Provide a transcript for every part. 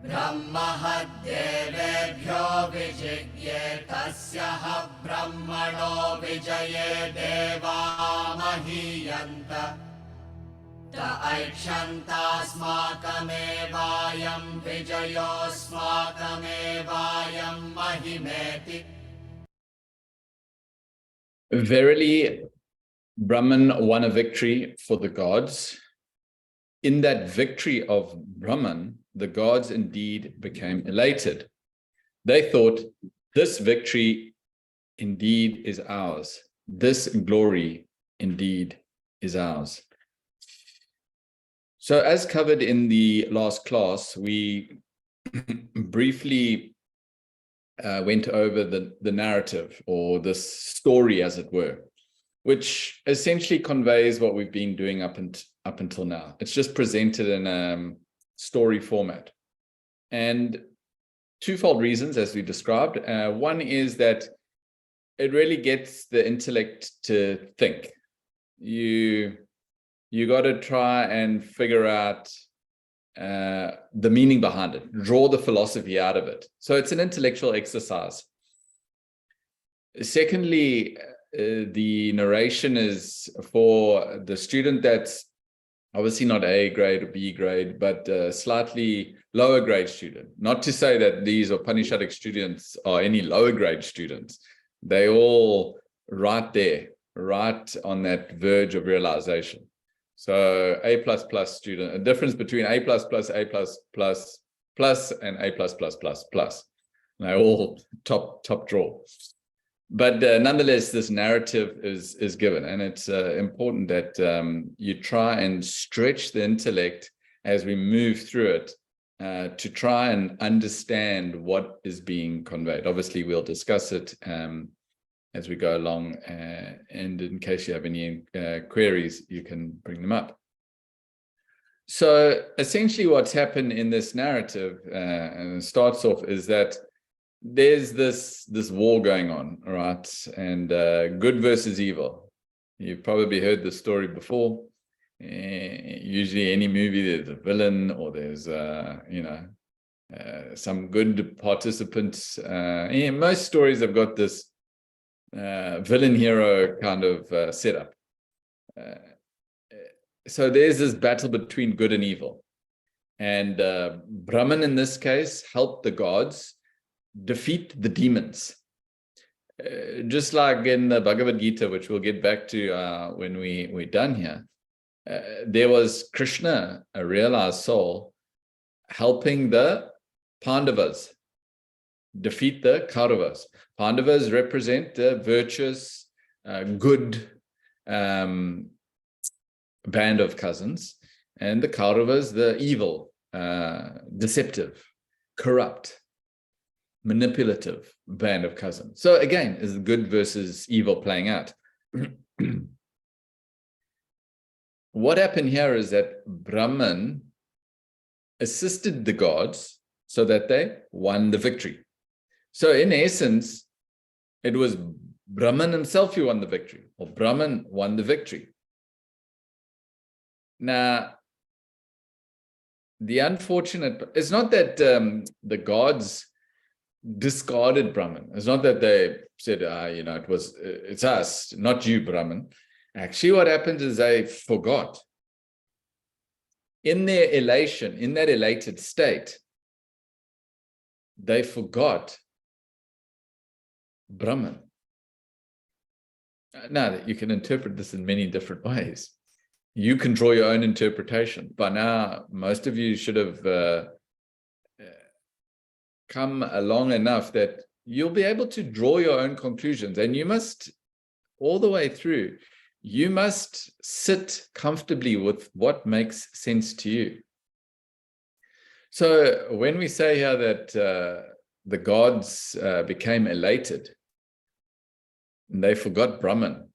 ब्रह्महद्देवेभ्यो विजिज्ञे तस्यः ब्रह्मणो विजये देवा महीयन्त त ऐक्षन्तास्माकमेवायं विजयोऽस्माकमेवायं महिमेति. Verily, Brahman won a victory for the gods. In that victory of Brahman, the gods indeed became elated. They thought, this victory indeed is ours. This glory indeed is ours. So as covered in the last class, we briefly went over the narrative, or this story as it were, which essentially conveys what we've been doing up until now. It's just presented in a story format. And twofold reasons, as we described. One is that it really gets the intellect to think. You got to try and figure out the meaning behind it, draw the philosophy out of it. So it's an intellectual exercise. Secondly, the narration is for the student that's obviously not A grade or B grade, but slightly lower grade student. Not to say that these Upanishadic students are any lower grade students. They all right there, right on that verge of realization. So A++ student, a difference between A++, A++, and A++++. They're all top draw. But nonetheless, this narrative is given, and it's important that you try and stretch the intellect as we move through it to try and understand what is being conveyed. Obviously, we'll discuss it as we go along, and in case you have any queries, you can bring them up. So essentially what's happened in this narrative, and it starts off, is that there's this war going on, right? And good versus evil. You've probably heard this story before. Usually any movie, there's a villain, or there's some good participants. Most stories have got this villain hero kind of setup. So there's this battle between good and evil, and Brahman in this case helped the gods defeat the demons. Just like in the Bhagavad Gita, which we'll get back to when we're done here, there was Krishna, a realized soul, helping the Pandavas defeat the Kauravas. Pandavas represent the virtuous, good band of cousins, and the Kauravas, the evil, deceptive, corrupt, manipulative band of cousins. So again, is good versus evil playing out. What happened here is that Brahman assisted the gods so that they won the victory. So in essence, it was Brahman himself who won the victory, or Brahman won the victory. Now, the unfortunate, it's not that the gods discarded Brahman. It's not that they said, it's us, not you, Brahman. Actually, what happened is they forgot. In their elation, in that elated state, they forgot Brahman. Now, you can interpret this in many different ways. You can draw your own interpretation. By now, most of you should have come along enough that you'll be able to draw your own conclusions, and you must, all the way through, you must sit comfortably with what makes sense to you. So when we say here that the gods became elated and they forgot Brahman,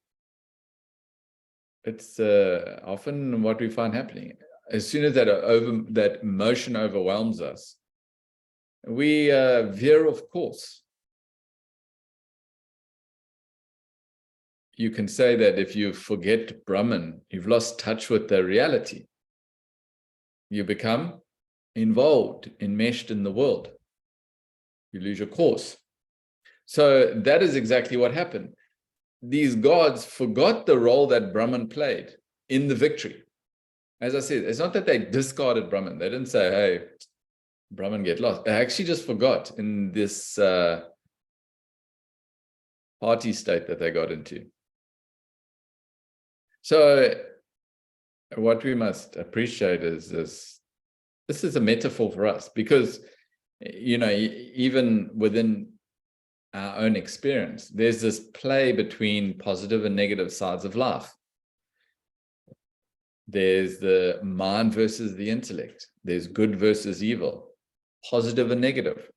it's often what we find happening. As soon as that emotion overwhelms us, we veer off course. You can say that if you forget Brahman, you've lost touch with the reality. You become involved, enmeshed in the world. You lose your course. So that is exactly what happened. These gods forgot the role that Brahman played in the victory. As I said, it's not that they discarded Brahman. They didn't say, hey, Brahman, get lost. They actually just forgot in this party state that they got into. So what we must appreciate is this is a metaphor for us, because, you know, even within our own experience, there's this play between positive and negative sides of life. There's the mind versus the intellect. There's good versus evil, positive and negative.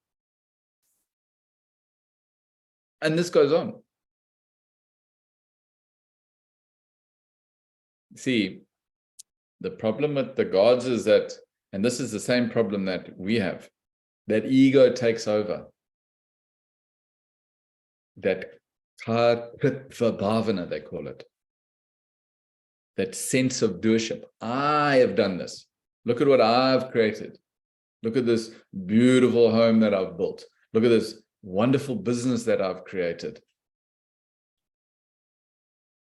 And this goes on. See, the problem with the gods is that, and this is the same problem that we have, that ego takes over. That kartritva bhavana, they call it. That sense of doership. I have done this. Look at what I've created. Look at this beautiful home that I've built. Look at this wonderful business that I've created.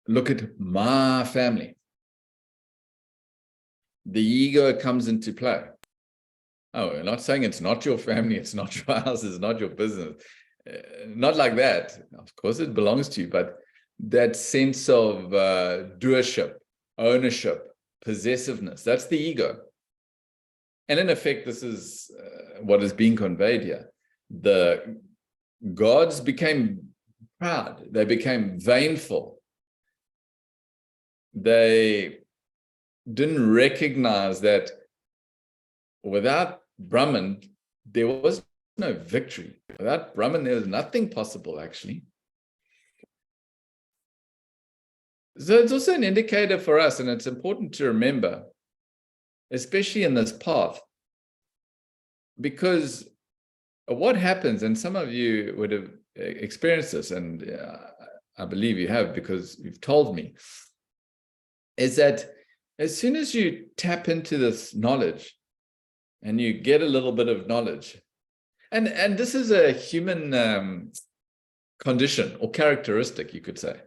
Look at my family. The ego comes into play. Oh, we're not saying it's not your family, it's not your house, it's not your business. Not like that. Of course, it belongs to you, but that sense of doership, ownership, possessiveness, that's the ego. And in effect, this is what is being conveyed here. The gods became proud. They became vainful. They didn't recognize that without Brahman, there was no victory. Without Brahman, there was nothing possible, actually. So it's also an indicator for us, and it's important to remember, especially in this path, because what happens, and some of you would have experienced this, and I believe you have because you've told me, is that as soon as you tap into this knowledge and you get a little bit of knowledge, and this is a human condition or characteristic, you could say.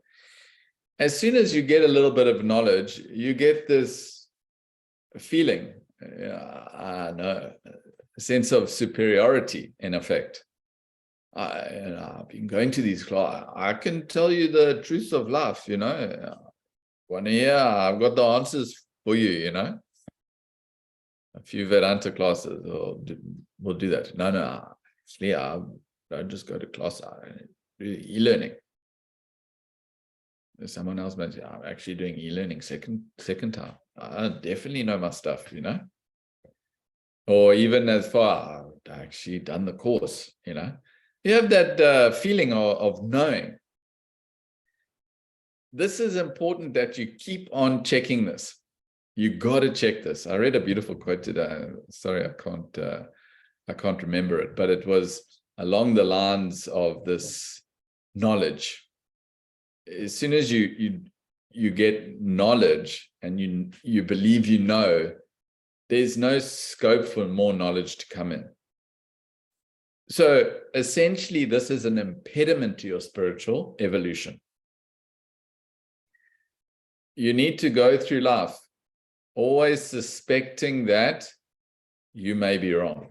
As soon as you get a little bit of knowledge, you get this feeling, a sense of superiority, in effect. I've been going to these classes. I can tell you the truth of life, you know. One year, I've got the answers for you, you know. A few Vedanta classes, we'll do that. No, actually, I don't just go to class, I do e-learning. Someone else mentioned, I'm actually doing e-learning second time. I definitely know my stuff, you know. Or even as far, I've actually done the course, you know. You have that feeling of knowing. This is important that you keep on checking this. You got to check this. I read a beautiful quote today. Sorry, I can't remember it, but it was along the lines of this knowledge. As soon as you get knowledge and you believe you know, there's no scope for more knowledge to come in. So essentially, this is an impediment to your spiritual evolution. You need to go through life always suspecting that you may be wrong.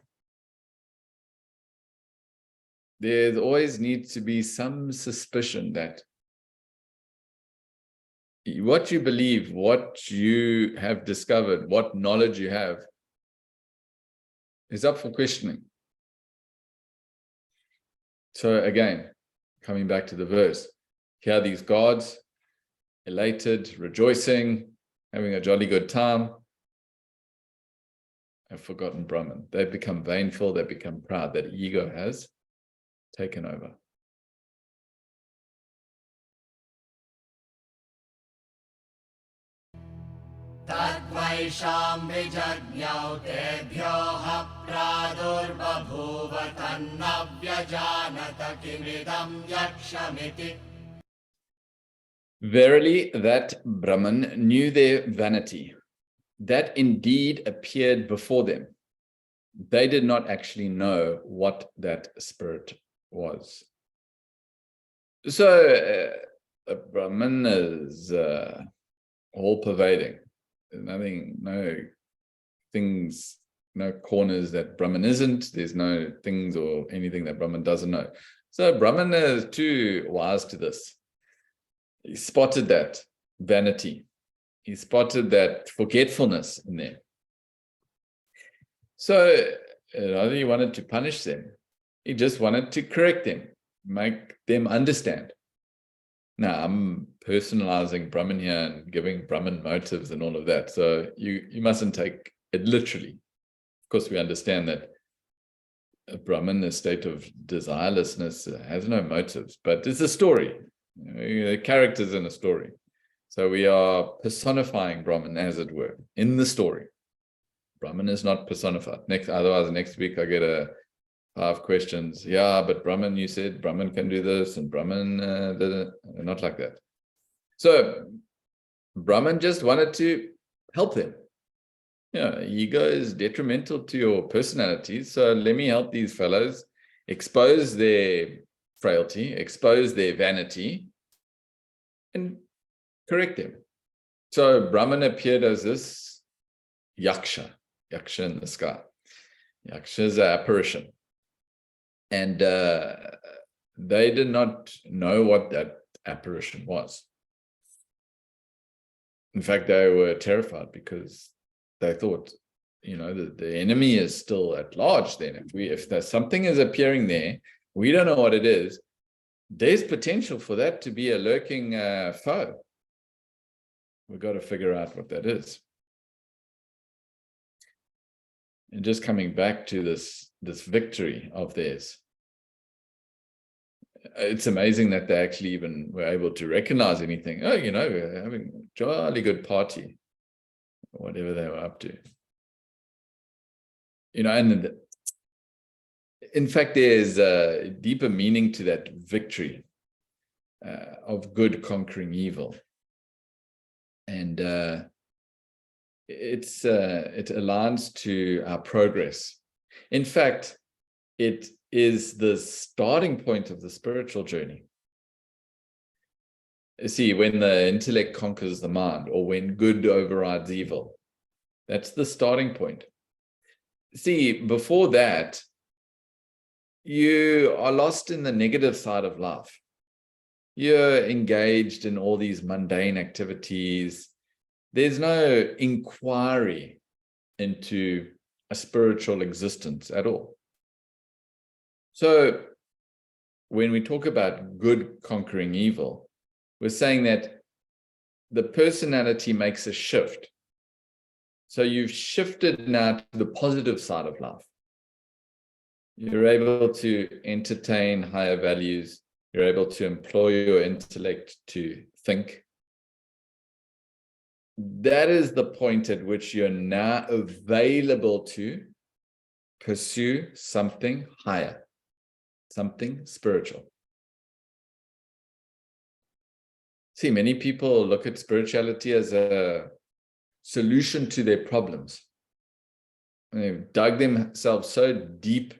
There always needs to be some suspicion that what you believe, what you have discovered, what knowledge you have is up for questioning. So again, coming back to the verse, here are these gods, elated, rejoicing, having a jolly good time, have forgotten Brahman. They've become vainful, they've become proud. That ego has taken over. तद्वैषां विजज्ञौ तेभ्योः प्रादुर्बभूव तन्नव्यजानत किमिदं यक्षमिति. Verily, that Brahman knew their vanity, that indeed appeared before them. they did not actually know what that spirit was. So Brahman is all pervading. There's nothing, no things, no corners that Brahman isn't. There's no things or anything that Brahman doesn't know. So Brahman is too wise to this. He spotted that vanity. He spotted that forgetfulness in there. So he wanted to punish them. He just wanted to correct them, make them understand. Now, I'm personalizing Brahman here and giving Brahman motives and all of that. So you mustn't take it literally. Of course, we understand that a Brahman, a state of desirelessness, has no motives, but it's a story. The characters in a story. So we are personifying Brahman, as it were, in the story. Brahman is not personified. Otherwise, next week I get 5 questions. Yeah, but Brahman, you said Brahman can do this, and Brahman, not like that. So Brahman just wanted to help them. Ego is detrimental to your personality. So let me help these fellows expose their frailty, expose their vanity, and correct them. So Brahman appeared as this yaksha in the sky. Yaksha is an apparition. And they did not know what that apparition was. In fact, they were terrified because they thought, the enemy is still at large then. If there's something is appearing there, we don't know what it is, there's potential for that to be a lurking foe. We've got to figure out what that is. And just coming back to this victory of theirs, it's amazing that they actually even were able to recognize anything. We're having a jolly good party, whatever they were up to. And in fact, there's a deeper meaning to that victory of good conquering evil. And it aligns to our progress. In fact, it is the starting point of the spiritual journey. See, when the intellect conquers the mind, or when good overrides evil, that's the starting point. See, before that, you are lost in the negative side of life. You're engaged in all these mundane activities. There's no inquiry into a spiritual existence at all. So when we talk about good conquering evil, we're saying that the personality makes a shift. So you've shifted now to the positive side of life. You're able to entertain higher values. You're able to employ your intellect to think. That is the point at which you're now available to pursue something higher, something spiritual. See, many people look at spirituality as a solution to their problems. And they've dug themselves so deep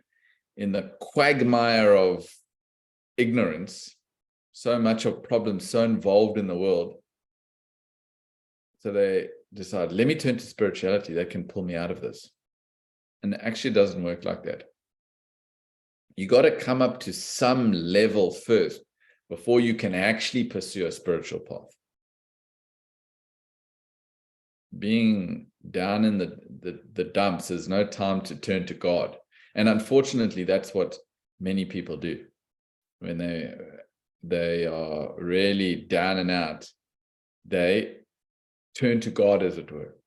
in the quagmire of ignorance, so much of problems, so involved in the world. So they decide, let me turn to spirituality. That can pull me out of this. And it actually doesn't work like that. You got to come up to some level first before you can actually pursue a spiritual path. Being down in the dumps, there's no time to turn to God. And unfortunately, that's what many people do. When they are really down and out, they turn to God, as it were.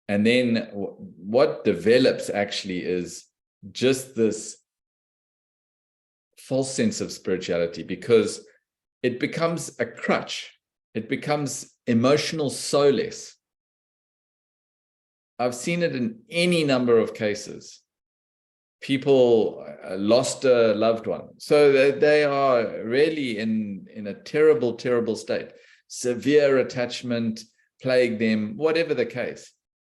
And then what develops actually is just this false sense of spirituality, because it becomes a crutch. It becomes emotional solace. I've seen it in any number of cases. People lost a loved one. So they are really in a terrible, terrible state. Severe attachment plagued them, whatever the case.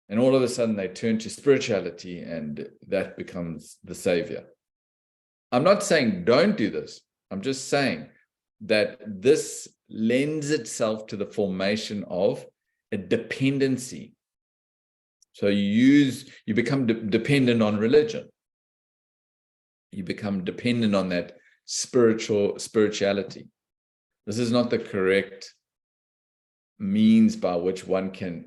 And all of a sudden they turn to spirituality and that becomes the savior. I'm not saying don't do this. I'm just saying that this lends itself to the formation of a dependency. So you become dependent on religion. You become dependent on that spirituality. This is not the correct means by which one can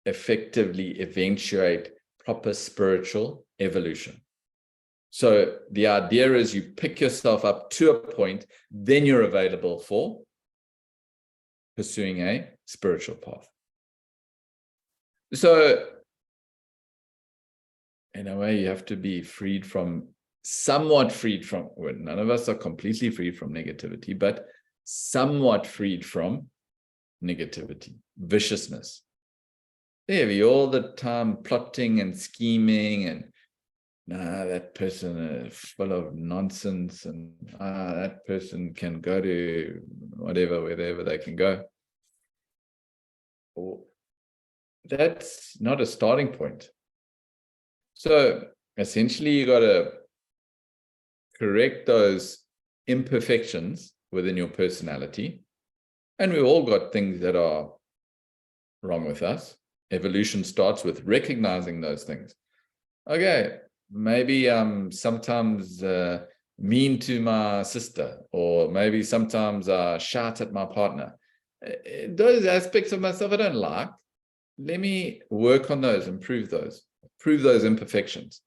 effectively eventuate proper spiritual evolution. So the idea is you pick yourself up to a point, then you're available for pursuing a spiritual path. So in a way, you have to be somewhat freed from, well, none of us are completely freed from negativity, but somewhat freed from negativity, viciousness. There we all the time plotting and scheming and that person is full of nonsense and that person can go to wherever they can go. That's not a starting point. So essentially you got to correct those imperfections within your personality. And we've all got things that are wrong with us. Evolution starts with recognizing those things. Okay, maybe sometimes mean to my sister, or maybe sometimes shout at my partner. Those aspects of myself I don't like. Let me work on those, improve those imperfections.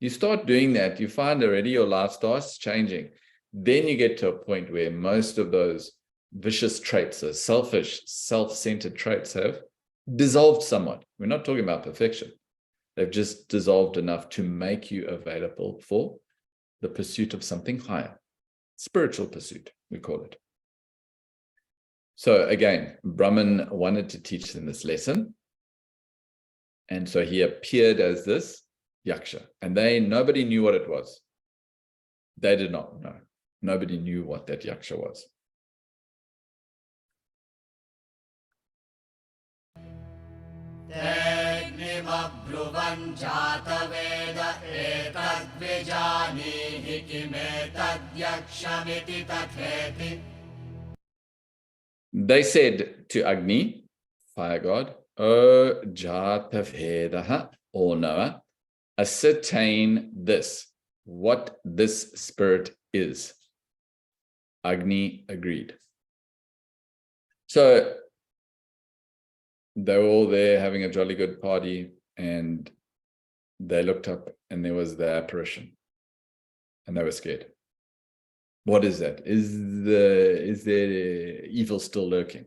You start doing that, you find already your life starts changing. Then you get to a point where most of those vicious traits, those selfish, self-centered traits have dissolved somewhat. We're not talking about perfection. They've just dissolved enough to make you available for the pursuit of something higher. Spiritual pursuit, we call it. So again, Brahman wanted to teach them this lesson. And so he appeared as this yaksha. And nobody knew what it was. They did not know. Nobody knew what that yaksha was. They said to Agni, fire god, O Jatavedaha, or knower, ascertain this, what this spirit is. Agni agreed. So they were all there having a jolly good party, and they looked up and there was the apparition, and they were scared. What is that? Is there evil still lurking?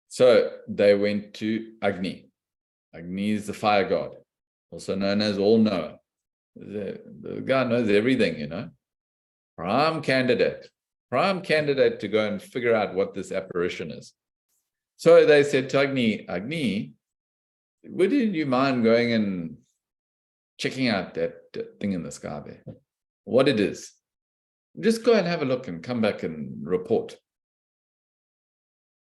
So they went to Agni. Agni is the fire god, also known as all-knower. The guy knows everything, Prime candidate to go and figure out what this apparition is. So they said to Agni, would you mind going and checking out that thing in the sky there? What it is? Just go and have a look and come back and report.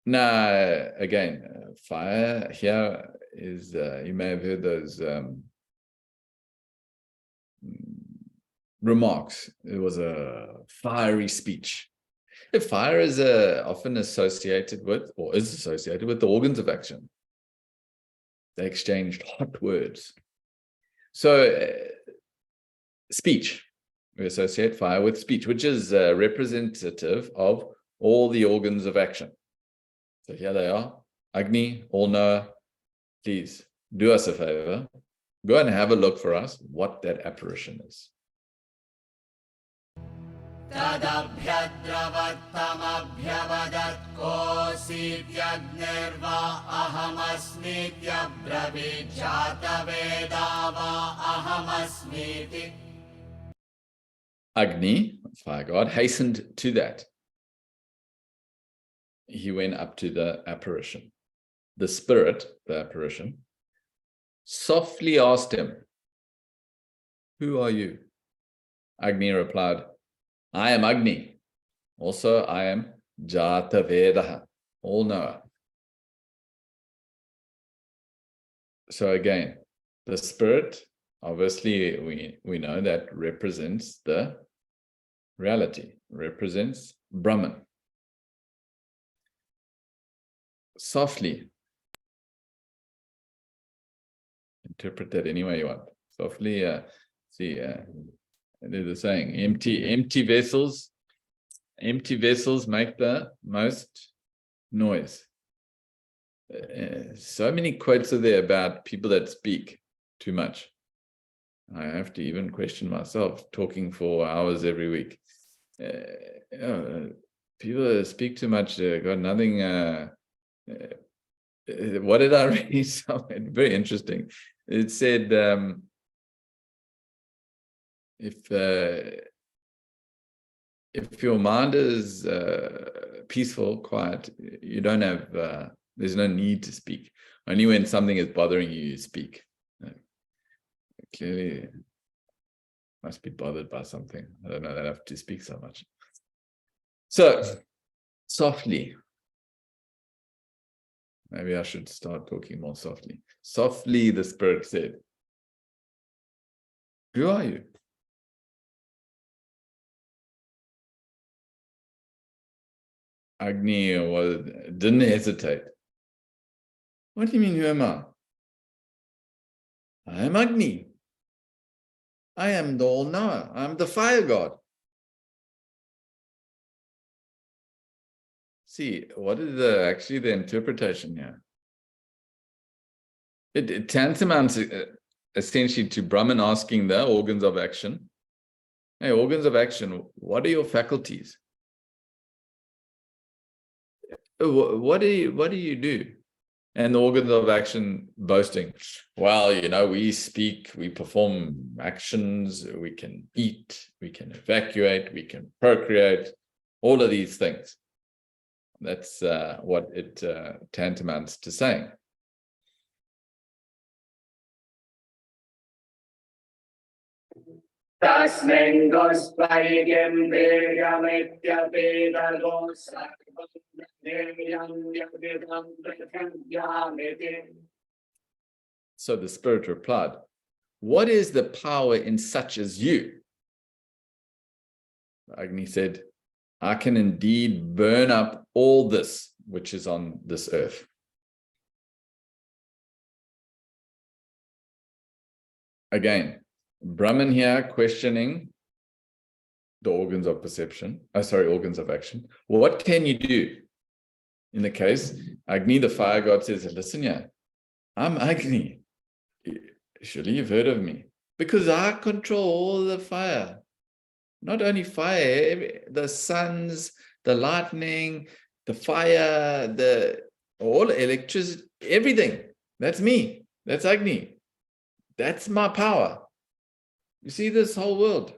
Now, again, fire here is, you may have heard those remarks. It was a fiery speech. If fire is often associated with, or is associated with, the organs of action. They exchanged hot words. So speech, we associate fire with speech, which is representative of all the organs of action. So here they are. Agni, all-knower, please do us a favor. Go and have a look for us what that apparition is. Agni, fire god, hastened to that. He went up to the apparition. The spirit, the apparition, softly asked him, "Who are you?" Agni replied, "I am Agni. Also, I am Jatavedaha, all-knower." So again, The spirit, obviously, we know that represents the reality, represents Brahman. Softly, interpret that any way you want. Softly, there's a saying, empty vessels make the most noise. So many quotes are there about people that speak too much. I have to even question myself, talking for hours every week. People that speak too much, got nothing. What did I read somewhere? Very interesting. It said, if your mind is peaceful, quiet, you don't have, there's no need to speak. Only when something is bothering you, you speak. Clearly, must be bothered by something. I don't know that I have to speak so much. So, softly. Maybe I should start talking more softly. Softly, the Spirit said, who are you? Agni didn't hesitate. What do you mean, who am I? I am Agni. I am the all-knower. I'm the fire god. See, what is actually the interpretation here? It tantamounts essentially to Brahman asking the organs of action. Hey, organs of action, what are your faculties? What do you do? And the organs of action boasting, well, we speak, we perform actions, we can eat, we can evacuate, we can procreate, all of these things. That's what it tantamounts to saying. So the Spirit replied, what is the power in such as you? Agni said, I can indeed burn up all this which is on this earth. Again, Brahman here questioning the organs of perception, organs of action. Well, what can you do? In the case, Agni, the fire god, says, listen here, I'm Agni. Surely you've heard of me. Because I control all the fire. Not only fire, the suns, the lightning, the fire, all electricity, everything. That's me. That's Agni. That's my power. You see this whole world?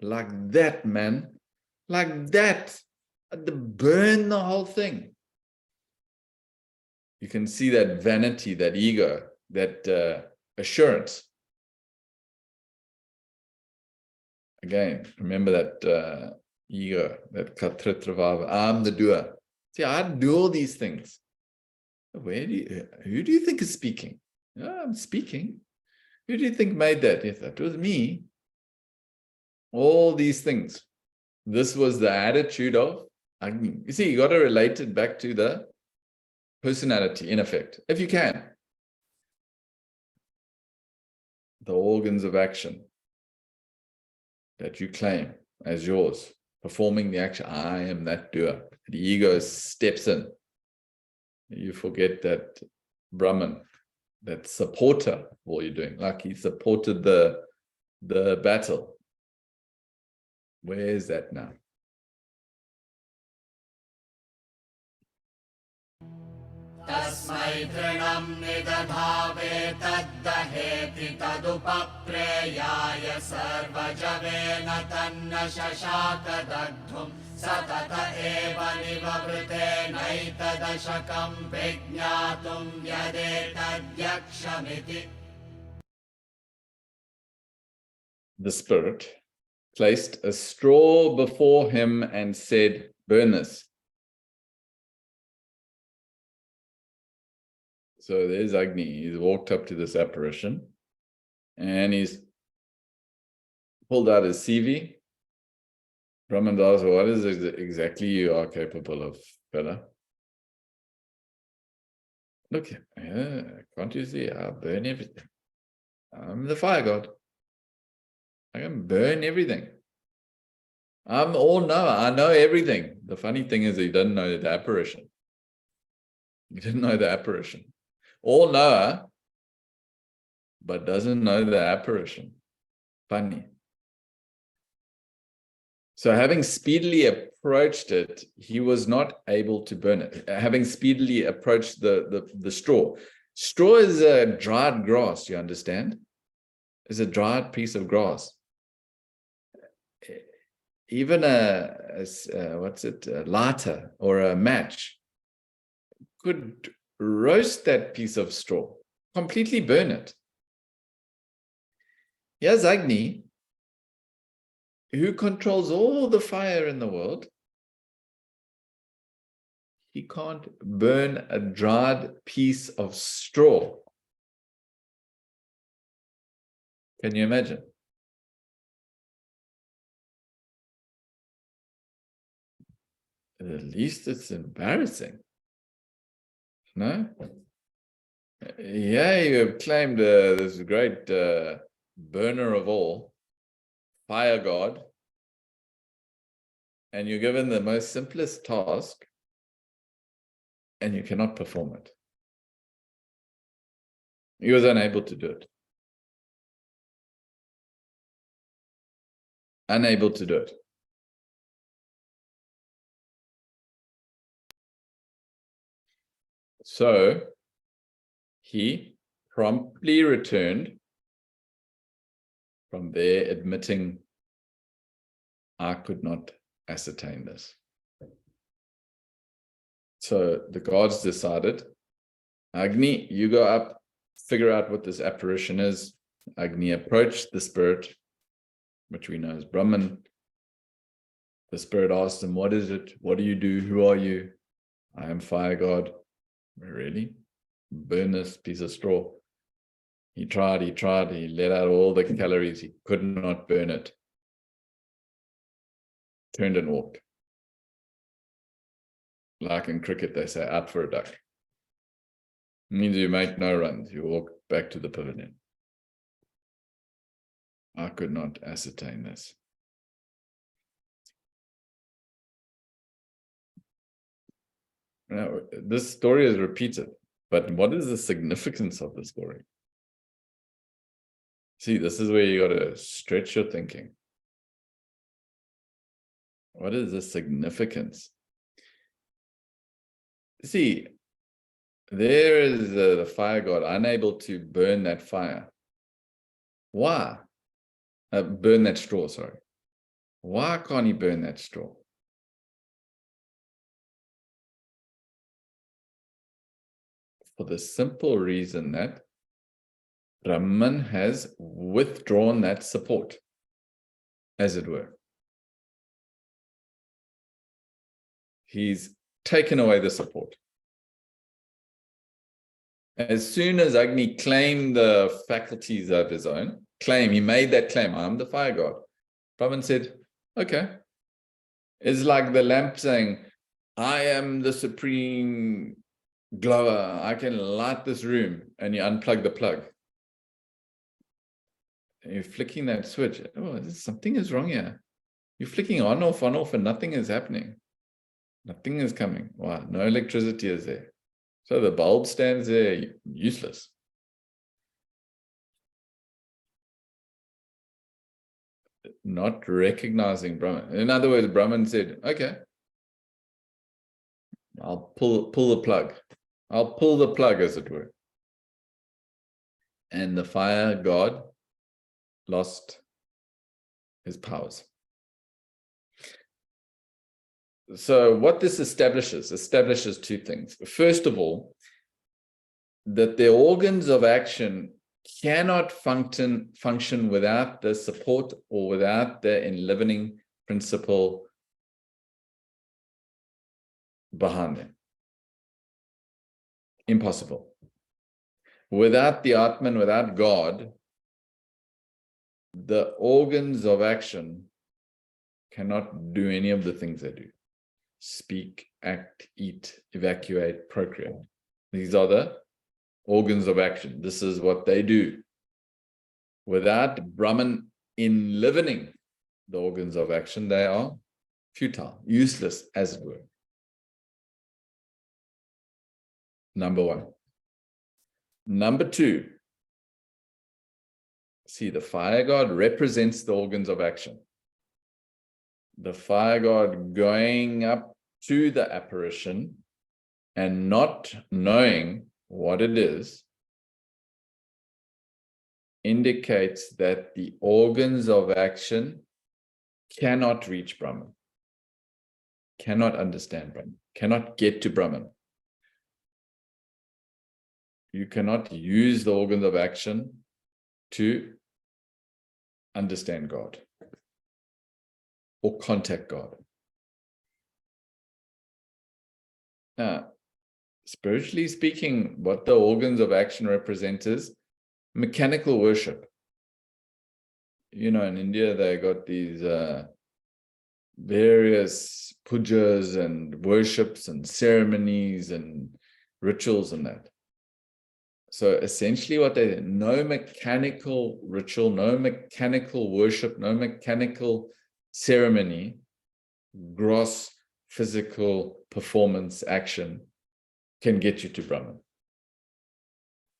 Like that, man. Like that. Burn the whole thing. You can see that vanity, that ego, that assurance. Again, remember that ego, that katritravav, I'm the doer. See, I do all these things. Who do you think is speaking? Oh, I'm speaking. Who do you think made that? Yes, that was me. All these things. This was the attitude of Agni. You see, you got to relate it back to the personality, in effect, if you can. The organs of action that you claim as yours, performing the action. I am that doer. The ego steps in. You forget that Brahman, that supporter of all you're doing, like he supported the battle. Where is that now? Tasmai trinam nidadhave taddaheti tadupapreyaya sarvajavena tanna shashaka dagdhum satata eva nivavrite naitadashakam vijñātum yadetadyakṣamiti. The Spirit placed a straw before him and said, burn this. So there's Agni. He's walked up to this apparition and he's pulled out his CV. Brahman asks, what is it exactly you are capable of, fella? Look, can't you see? I burn everything. I'm the fire god. I can burn everything. I'm all knower. I know everything. The funny thing is he didn't know the apparition. He didn't know the apparition. All knower, but doesn't know the apparition. Funny. So having speedily approached it, he was not able to burn it. Having speedily approached the straw. Straw is a dried grass, you understand? It's a dried piece of grass. Even a lighter or a match could roast that piece of straw, completely burn it. Here's Agni, who controls all the fire in the world. He can't burn a dried piece of straw. Can you imagine? At least it's embarrassing. No? Yeah, you have claimed this great burner of all, fire god, and you're given the most simplest task and you cannot perform it. He was unable to do it. Unable to do it. So he promptly returned from there, admitting, I could not ascertain this. So the gods decided, Agni, you go up, figure out what this apparition is. Agni approached the spirit, which we know as Brahman. The spirit asked him, what is it? What do you do? Who are you? I am fire god. Really? Burn this piece of straw. He tried, he let out all the calories. He could not burn it. Turned and walked. Like in cricket, they say, out for a duck. It means you make no runs. You walk back to the pavilion. I could not ascertain this. Now, this story is repeated, but what is the significance of the story? See, this is where you got to stretch your thinking. What is the significance? See, there is the fire god unable to burn that fire. Why? Burn that straw, sorry. Why can't he burn that straw? For the simple reason that Brahman has withdrawn that support, as it were. He's taken away the support. As soon as Agni claimed the faculties of his own, he made that claim, I'm the fire god. Brahman said, okay. It's like the lamp saying, I am the supreme glower. I can light this room. And you unplug the plug. And you're flicking that switch. Oh, something is wrong here. You're flicking on, off, and nothing is happening. Nothing is coming. Wow, no electricity is there. So the bulb stands there, useless. Not recognizing Brahman. In other words, Brahman said, okay, I'll pull the plug. I'll pull the plug, as it were. And the fire god lost his powers. So what this establishes two things. First of all, that the organs of action cannot function without the support or without the enlivening principle behind them. Impossible. without the Atman, without God, the organs of action cannot do any of the things they do. Speak, act, eat, evacuate, procreate. These are the organs of action. This is what they do. Without Brahman enlivening the organs of action, they are futile, useless, as it were. Number one. Number two, see, the fire god represents the organs of action. The fire god going up to the apparition and not knowing what it is indicates that the organs of action cannot reach Brahman, cannot understand Brahman, cannot get to Brahman. You cannot use the organs of action to understand God or contact God. Now, spiritually speaking, what the organs of action represent is mechanical worship. You know, in India, they got these various pujas and worships and ceremonies and rituals and that. So essentially what they no mechanical ritual, no mechanical worship, no mechanical ceremony, gross physical performance action can get you to Brahman.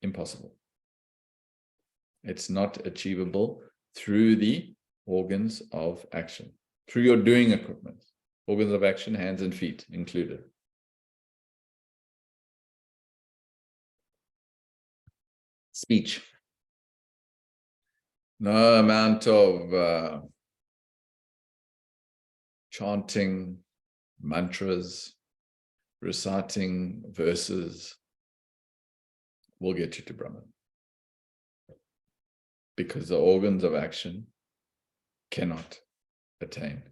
Impossible. It's not achievable through the organs of action, through your doing equipment, organs of action, hands and feet included. Speech. No amount of chanting mantras, reciting verses will get you to Brahman. Because the organs of action cannot attain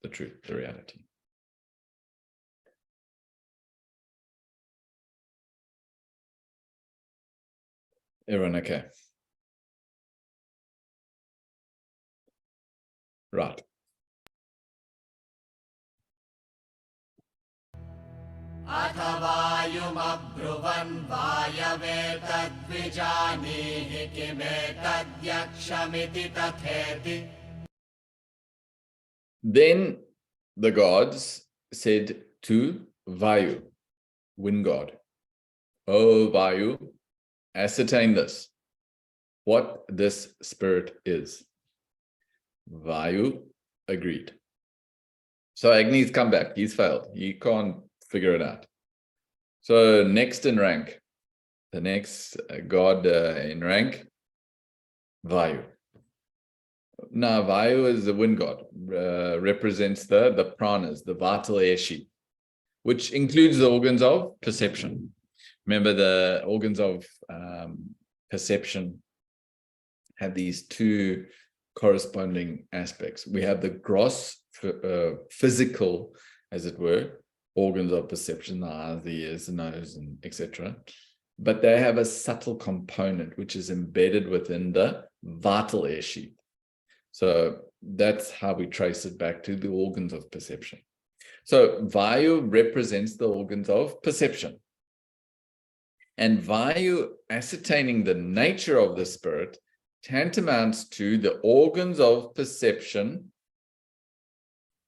the truth, the reality. Everyone okay? Right. अथवायुमब्रुवन् वायवेतद्विजानीहि किमेतद्यक्षमिति तथेति. Then the gods said to Vayu, wind god, "Oh Vayu, ascertain this, what this spirit is." Vayu agreed. So Agni's come back. He's failed. He can't figure it out. So next in rank, the next god in rank, Vayu. Now Vayu is the wind god, represents the pranas, the vital air sheath, which includes the organs of perception. Remember, the organs of perception have these two corresponding aspects. We have the gross physical, as it were, organs of perception, the eyes, the ears, the nose, and etc. But they have a subtle component which is embedded within the vital air sheath. So that's how we trace it back to the organs of perception. So Vayu represents the organs of perception. And Vayu ascertaining the nature of the spirit tantamounts to the organs of perception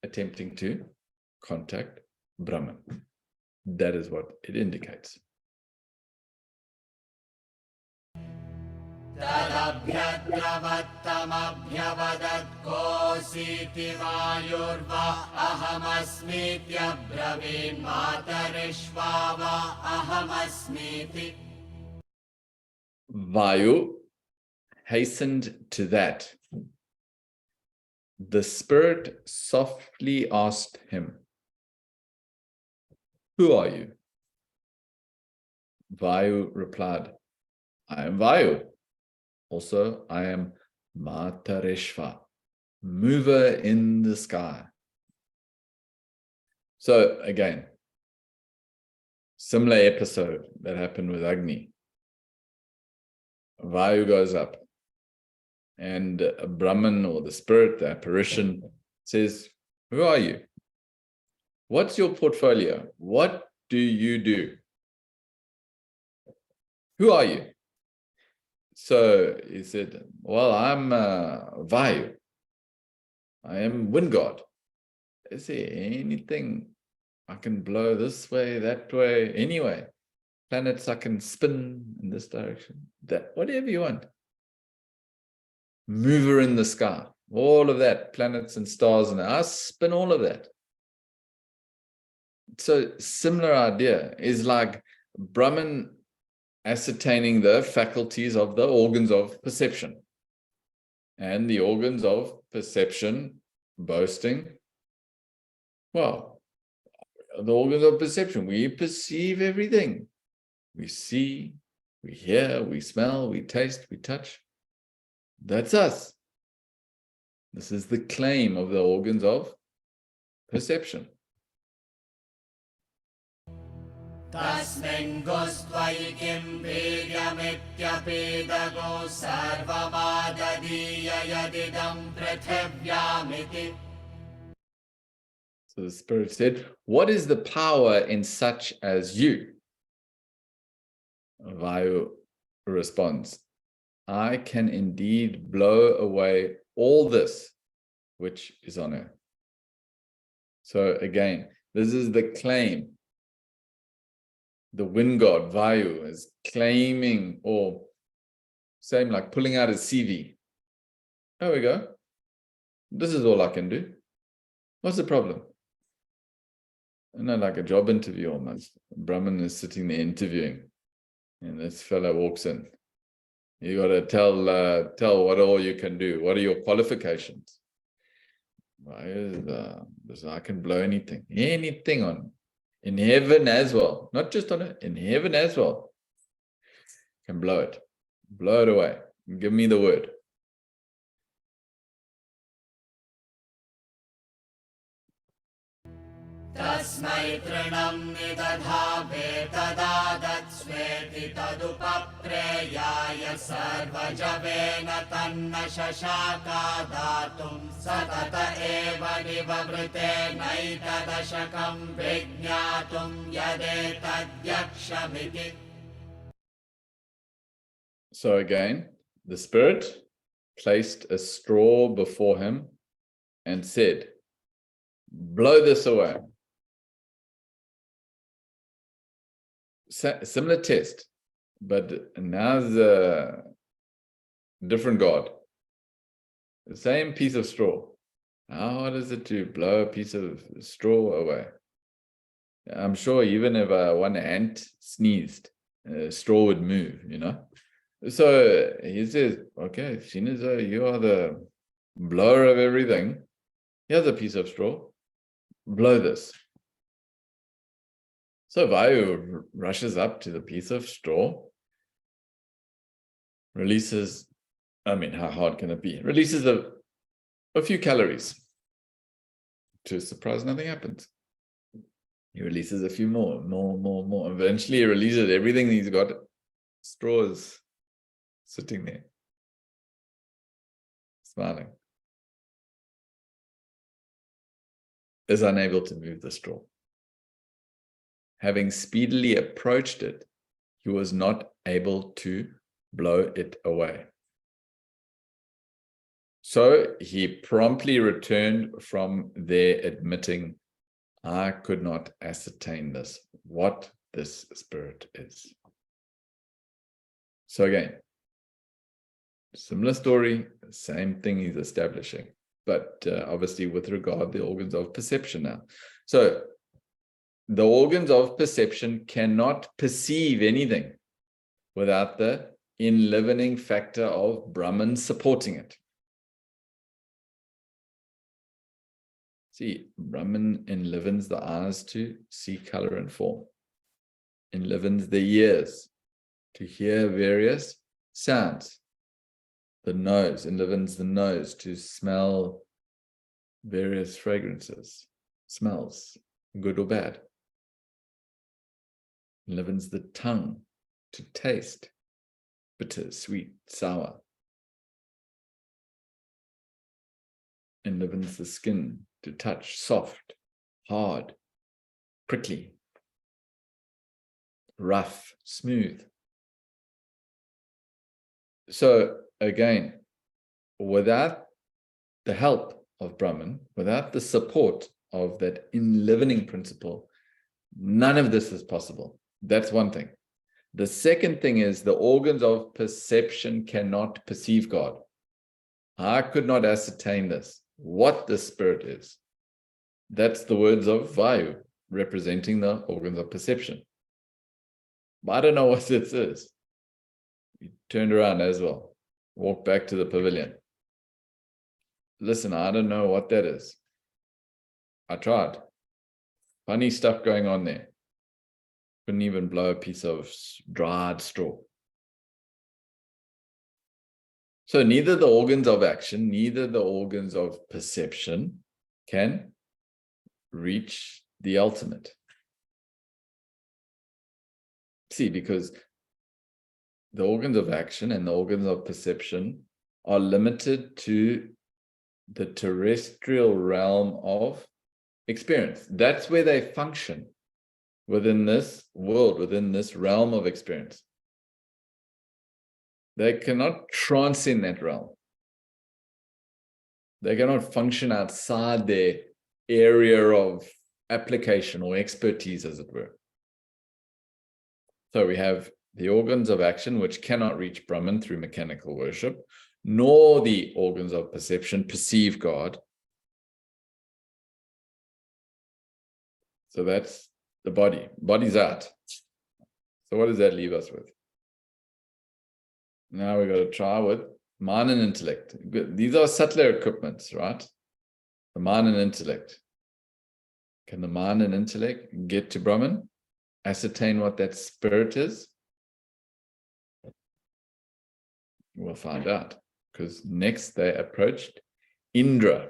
attempting to contact Brahman. That is what it indicates. तदभ्यद्रवत्तमभ्यवदत्कोऽसीति वायुर्वा अहमस्मीत्यब्रवीन् मातरिष्वा वा अहमस्मीति. Vayu hastened to that. The spirit softly asked him, "Who are you?" Vayu replied, "I am Vayu. Also, I am Matareshva, mover in the sky." So again, similar episode that happened with Agni. Vayu goes up. And Brahman, or the spirit, the apparition, says, who are you? What's your portfolio? What do you do? Who are you? So he said, well, I'm Vayu. I am wind god. Is there anything I can blow this way, that way, anyway? Planets I can spin in this direction, that, whatever you want. Mover in the sky, all of that, planets and stars, and I spin all of that. So similar idea is like Brahman ascertaining the faculties of the organs of perception, and the organs of perception boasting, well, the organs of perception, we perceive everything. We see, we hear, we smell, we taste, we touch. That's us. This is the claim of the organs of perception. Tasmin gostvai kim viryamityapedagos sarvamadadiya yadidam prithivyamiti. So the spirit said, what is the power in such as you? Vayu responds, I can indeed blow away all this which is on earth. So again, this is the claim. The wind god, Vayu, is claiming, or same like pulling out his CV. There we go. This is all I can do. What's the problem? Like a job interview almost. Brahman is sitting there interviewing, and this fellow walks in. You got to tell what all you can do. What are your qualifications? I can blow anything on, in heaven as well, not just on it, in heaven as well. Can blow it away. Give me the word. Tasmai trinam nidadhave tadadat sveti tadupapreyaya sarvajavena tanna shashaka datum satata eva nivavrite naitadashakam vijñatum yadetadyakshamiti. So again, the spirit placed a straw before him and said, blow this away. Similar test, but now the different god. The same piece of straw. How hard is it to blow a piece of straw away? I'm sure even if one ant sneezed, straw would move, So he says, okay, seeing as though you are the blower of everything, here's a piece of straw, blow this. So Vayu rushes up to the piece of straw, releases, how hard can it be? Releases a few calories. To his surprise, nothing happens. He releases a few more. Eventually he releases everything he's got. Straw is sitting there, smiling. Is unable to move the straw. Having speedily approached it, he was not able to blow it away. So he promptly returned from there, admitting, I could not ascertain this, what this spirit is. So again, similar story, same thing he's establishing, but obviously with regard to the organs of perception now. So the organs of perception cannot perceive anything without the enlivening factor of Brahman supporting it. See, Brahman enlivens the eyes to see color and form, enlivens the ears to hear various sounds, the nose enlivens the nose to smell various fragrances, smells, good or bad, enlivens the tongue to taste bitter, sweet, sour. Enlivens the skin to touch, soft, hard, prickly, rough, smooth. So again, without the help of Brahman, without the support of that enlivening principle, none of this is possible. That's one thing. The second thing is the organs of perception cannot perceive God. I could not ascertain this, what the spirit is. That's the words of Vayu, representing the organs of perception. But I don't know what this is. He turned around as well, walked back to the pavilion. Listen, I don't know what that is. I tried. Funny stuff going on there. Couldn't even blow a piece of dried straw. So neither the organs of action, neither the organs of perception can reach the ultimate. See, because the organs of action and the organs of perception are limited to the terrestrial realm of experience. That's where they function within this world, within this realm of experience. They cannot transcend that realm. They cannot function outside their area of application or expertise, as it were. So we have the organs of action, which cannot reach Brahman through mechanical worship, nor the organs of perception perceive God. So that's the body. Body's out. So what does that leave us with? Now we've got to try with mind and intellect. These are subtler equipments, right? The mind and intellect. Can the mind and intellect get to Brahman? Ascertain what that spirit is? We'll find out. Because next they approached Indra.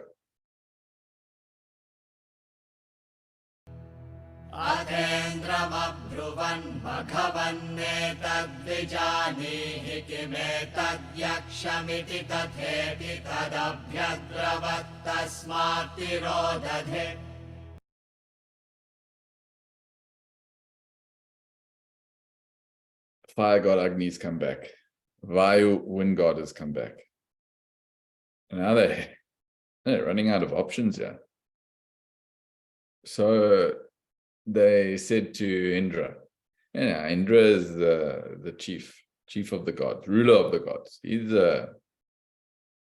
Atendramabhruvan maghavanetadvijanehi kimetadyakshamiti tatheti tadabhyadravat tasmatirodadhe. Fire god Agni's come back. Vayu wind god has come back. And now they're running out of options here. So they said to Indra, Indra is the chief of the gods, ruler of the gods. He's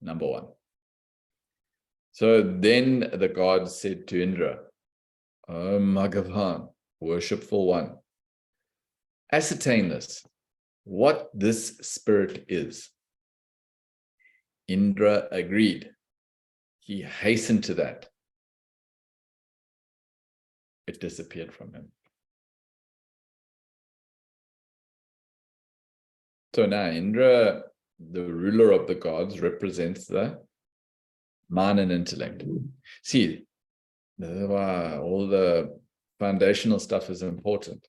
number one. So then the gods said to Indra, "Oh, Maghavan, worshipful one, ascertain this, what this spirit is." Indra agreed. He hastened to that. It disappeared from him. So now Indra, the ruler of the gods, represents the mind and intellect. See, all the foundational stuff is important.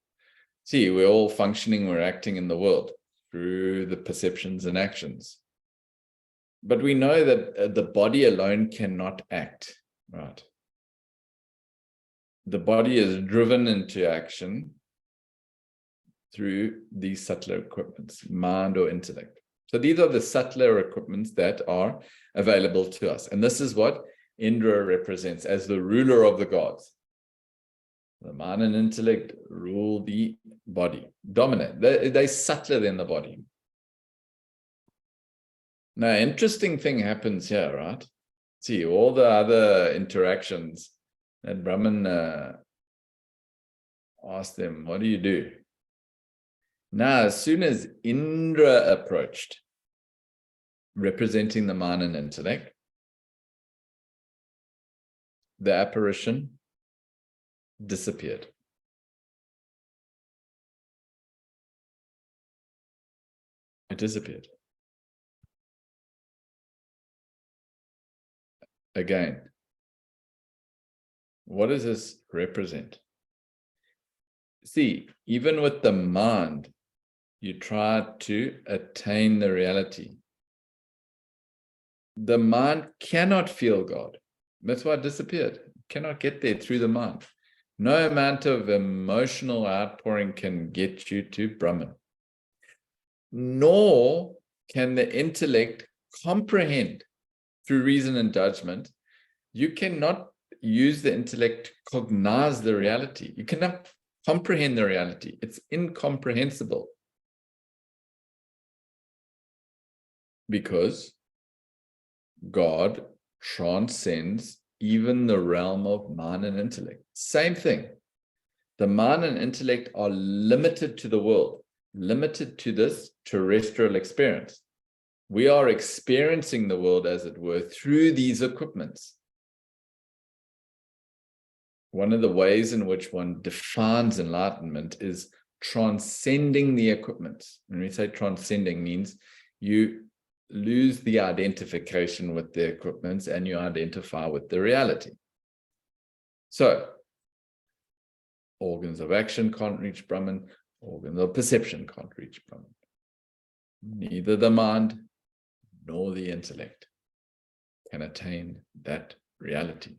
See, we're all functioning, we're acting in the world through the perceptions and actions. But we know that the body alone cannot act, right? The body is driven into action through these subtler equipments, mind or intellect. So these are the subtler equipments that are available to us. And this is what Indra represents as the ruler of the gods. The mind and intellect rule the body, dominate. They're subtler than the body. Now, interesting thing happens here, right? See, all the other interactions that Brahman asked them, what do you do? Now, as soon as Indra approached, representing the mind and intellect, the apparition disappeared. It disappeared. Again, what does this represent? See, even with the mind, you try to attain the reality. The mind cannot feel God. That's why it disappeared. It cannot get there through the mind. No amount of emotional outpouring can get you to Brahman. Nor can the intellect comprehend through reason and judgment. You cannot use the intellect to cognize the reality. You cannot comprehend the reality. It's incomprehensible. Because God transcends even the realm of mind and intellect. Same thing. The mind and intellect are limited to the world, limited to this terrestrial experience. We are experiencing the world, as it were, through these equipments. One of the ways in which one defines enlightenment is transcending the equipments. When we say transcending, means you lose the identification with the equipments and you identify with the reality. So, organs of action can't reach Brahman, organs of perception can't reach Brahman. Neither the mind nor the intellect can attain that reality.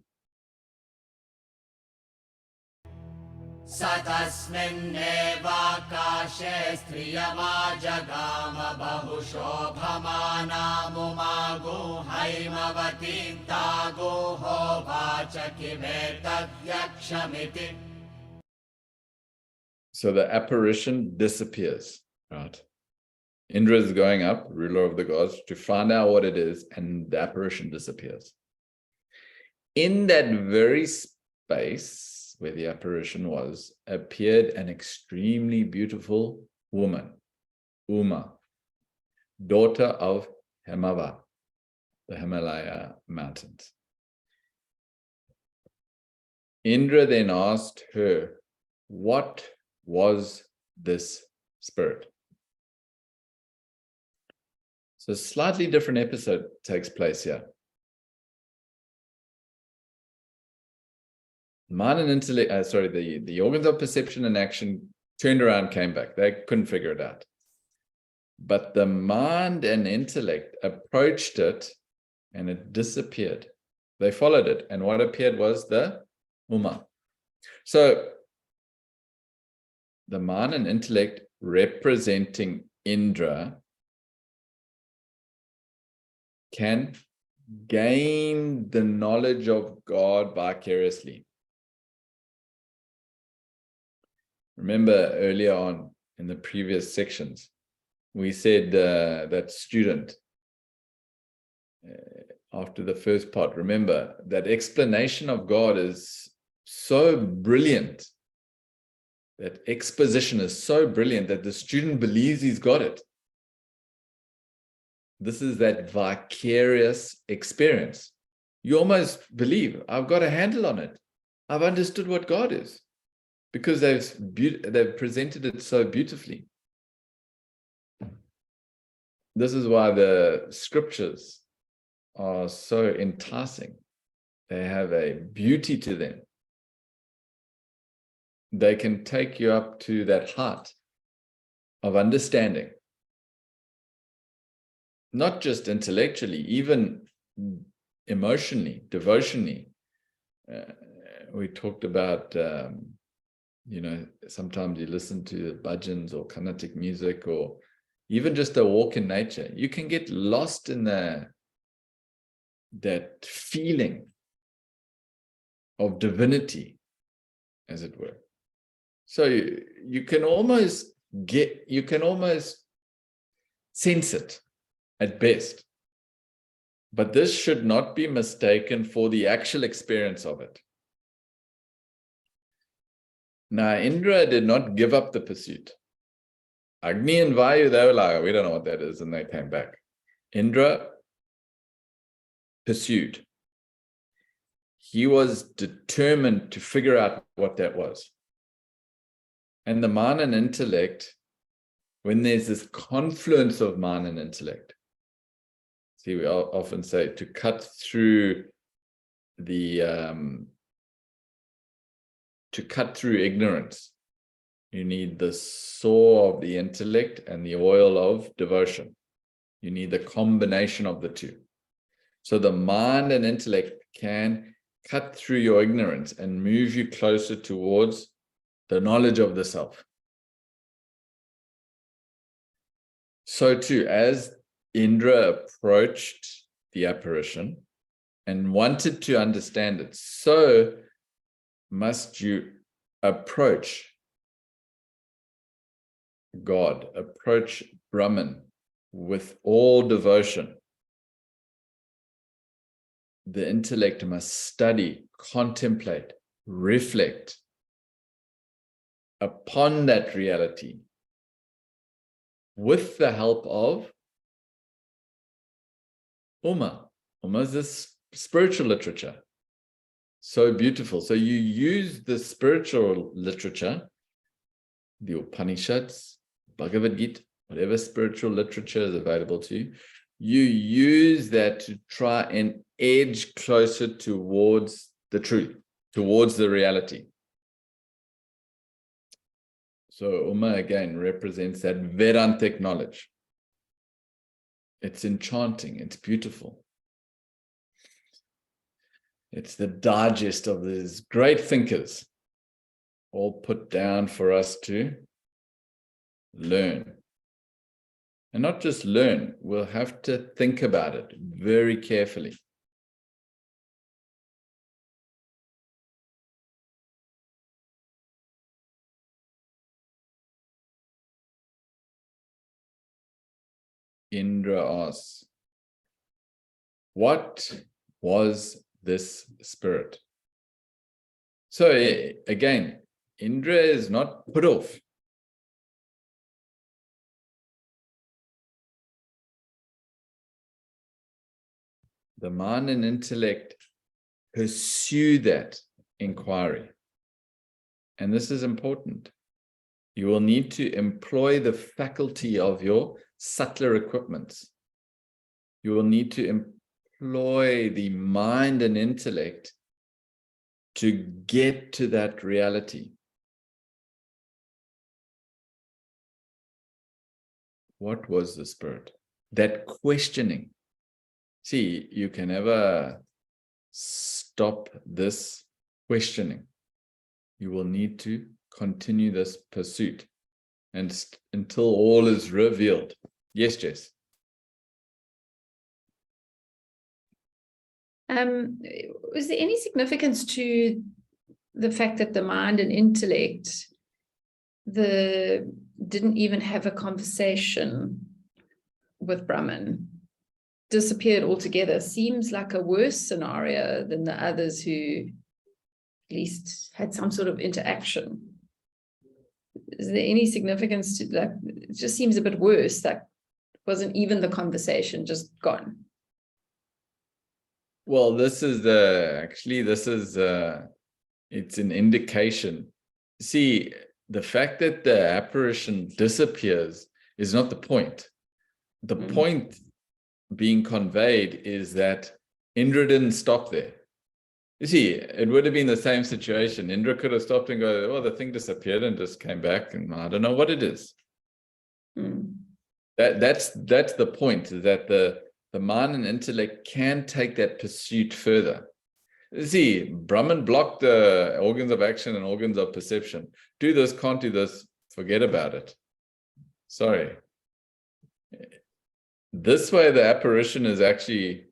Satasminnevakashe striyamajagama bahushobhamanamumago haimavatintago hovachakivetadyakshamiti. So the apparition disappears, right? Indra is going up, ruler of the gods, to find out what it is, and the apparition disappears. In that very space where the apparition was, appeared an extremely beautiful woman, Uma, daughter of Hemava, the Himalaya mountains. Indra then asked her, what was this spirit? So a slightly different episode takes place here. Mind and intellect, the organs of perception and action turned around, came back. They couldn't figure it out. But the mind and intellect approached it and it disappeared. They followed it. And what appeared was the Uma. So the mind and intellect representing Indra can gain the knowledge of God vicariously. Remember earlier on in the previous sections, we said that student, after the first part, remember that explanation of God is so brilliant, that exposition is so brilliant that the student believes he's got it. This is that vicarious experience. You almost believe, I've got a handle on it. I've understood what God is. Because they've presented it so beautifully. This is why the scriptures are so enticing. They have a beauty to them. They can take you up to that height of understanding. Not just intellectually, even emotionally, devotionally. We talked about sometimes you listen to bhajans or Carnatic music, or even just a walk in nature. You can get lost in that feeling of divinity, as it were. So you can almost sense it at best. But this should not be mistaken for the actual experience of it. Now, Indra did not give up the pursuit. Agni and Vayu, they were like, we don't know what that is, and they came back. Indra pursued. He was determined to figure out what that was. And the mind and intellect, when there's this confluence of mind and intellect, see, we often say to cut through ignorance, You need the saw of the intellect and the oil of devotion. You need the combination of the two. So the mind and intellect can cut through your ignorance and move you closer towards the knowledge of the self. So too, as Indra approached the apparition and wanted to understand it, so must you approach God, approach Brahman with all devotion. The intellect must study, contemplate, reflect upon that reality with the help of Uma. Uma is this spiritual literature. So beautiful. So you use the spiritual literature, the Upanishads, Bhagavad Gita, whatever spiritual literature is available to you, you use that to try and edge closer towards the truth, towards the reality. So Uma again represents that Vedantic knowledge. It's enchanting, it's beautiful. It's the digest of these great thinkers, all put down for us to learn. And not just learn, we'll have to think about it very carefully. Indra asks, what was this spirit? So again, Indra is not put off. The mind and intellect pursue that inquiry. And this is important. You will need to employ the faculty of your subtler equipments. You will need to employ the mind and intellect to get to that reality. What was the spirit? That questioning. See, you can never stop this questioning. You will need to continue this pursuit and until all is revealed. Yes, Jess. Was there any significance to the fact that the mind and intellect didn't even have a conversation with Brahman, disappeared altogether? Seems like a worse scenario than the others who at least had some sort of interaction. Is there any significance to that? It just seems a bit worse. That wasn't even the conversation, just gone. Well, this is it's an indication. See, the fact that the apparition disappears is not the point. The point being conveyed is that Indra didn't stop there. You see, it would have been the same situation. Indra could have stopped and go, oh, the thing disappeared and just came back, and I don't know what it is. That's the point, that the mind and intellect can take that pursuit further. See, Brahman blocked the organs of action and organs of perception. Do this, can't do this, forget about it. Sorry. This way, the apparition is actually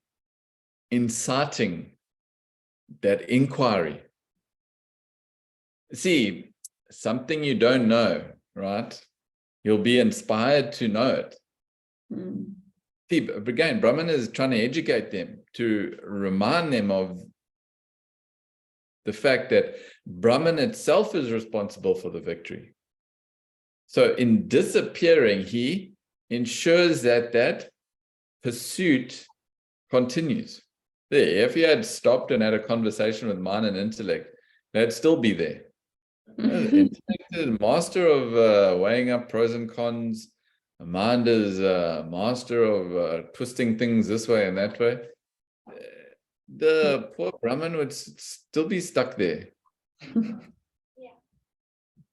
inciting that inquiry. See, something you don't know, right? You'll be inspired to know it. See, again, Brahman is trying to educate them, to remind them of the fact that Brahman itself is responsible for the victory. So in disappearing, he ensures that that pursuit continues. There, if he had stopped and had a conversation with mind and intellect, they'd still be there. The intellect is master of weighing up pros and cons. The mind is master of twisting things this way and that way. The poor Brahman would still be stuck there.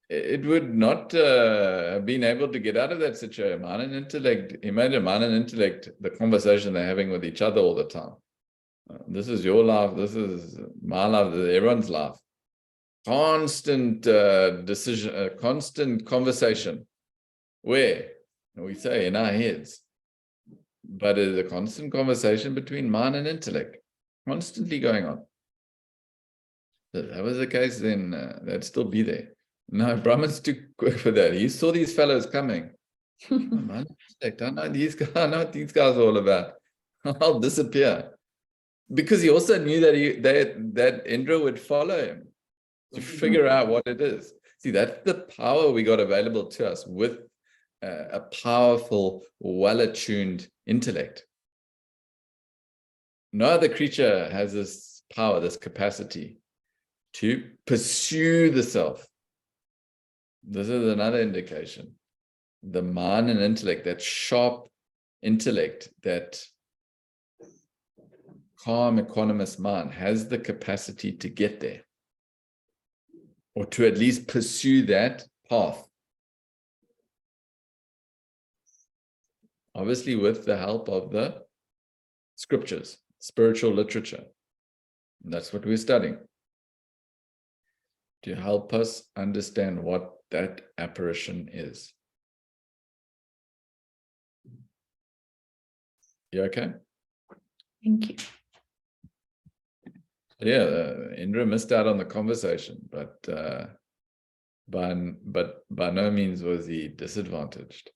it would not have been able to get out of that situation. Man and intellect, imagine man and intellect, the conversation they're having with each other all the time. This is your life, this is my life, this is everyone's life. Constant decision, constant conversation. Where? We say in our heads. But it's a constant conversation between mind and intellect, constantly going on. If that was the case, then they'd still be there. No, Brahman's too quick for that. He saw these fellows coming. Oh, man, I know these guys, I know what these guys are all about. I'll disappear. Because he also knew that that Indra would follow him to figure out what it is. See, that's the power we got available to us with a powerful, well-attuned intellect. No other creature has this power, this capacity to pursue the self. This is another indication. The mind and intellect, that sharp intellect, that calm, equanimous mind has the capacity to get there, or to at least pursue that path. Obviously, with the help of the scriptures, spiritual literature. And that's what we're studying, to help us understand what that apparition is. You okay? Thank you. Yeah, Indra missed out on the conversation, but by no means was he disadvantaged.